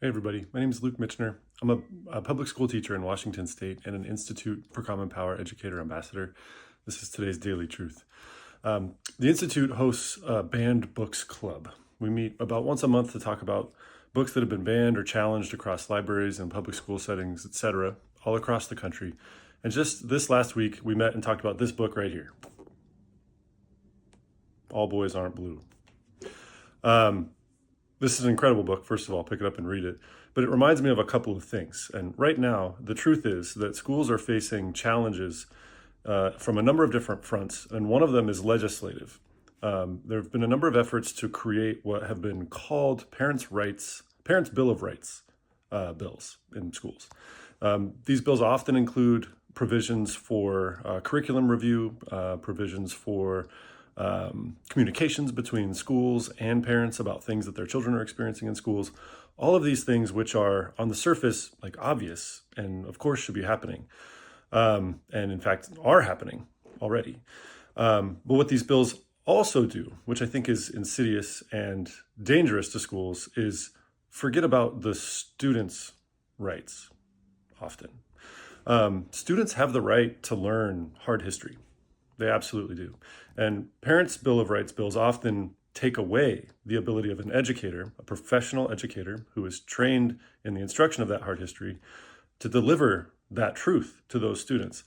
Hey everybody, my name is Luke Mitchner. I'm a public school teacher in Washington State and an Institute for Common Power Educator Ambassador. This is today's Daily Truth. The Institute hosts a banned books club. We meet about once a month to talk about books that have been banned or challenged across libraries and public school settings, etc., all across the country. And just this last week, we met and talked about this book right here. All Boys Aren't Blue. This is an incredible book. First of all, pick it up and read it. But it reminds me of a couple of things. And right now, the truth is that schools are facing challenges from a number of different fronts, and one of them is legislative. There have been a number of efforts to create what have been called Parents' Bill of Rights bills in schools. These bills often include provisions for curriculum review, provisions for communications between schools and parents about things that their children are experiencing in schools. All of these things which are on the surface like obvious and of course should be happening, and in fact are happening already. But what these bills also do, which I think is insidious and dangerous to schools, is forget about the students' rights often. Students have the right to learn hard history. They absolutely do. And Parents' Bill of Rights bills often take away the ability of an educator, a professional educator who is trained in the instruction of that hard history, to deliver that truth to those students.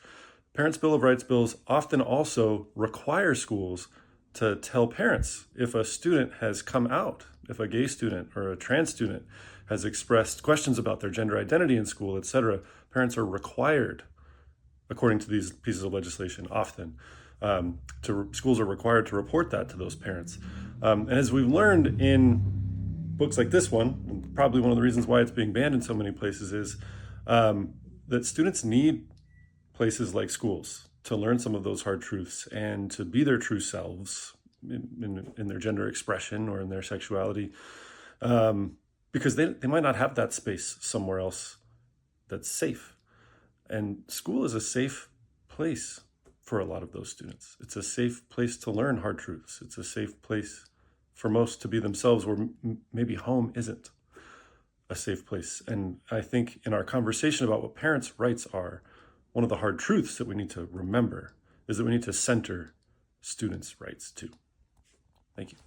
Parents' Bill of Rights bills often also require schools to tell parents if a student has come out, if a gay student or a trans student has expressed questions about their gender identity in school, etc. Parents are required, according to these pieces of legislation, often, schools are required to report that to those parents. And as we've learned in books like this one, and probably one of the reasons why it's being banned in so many places is that students need places like schools to learn some of those hard truths and to be their true selves in their gender expression or in their sexuality, because they might not have that space somewhere else that's safe. And school is a safe place for a lot of those students. It's a safe place to learn hard truths. It's a safe place for most to be themselves, where maybe home isn't a safe place. And I think in our conversation about what parents' rights are, one of the hard truths that we need to remember is that we need to center students' rights too. Thank you.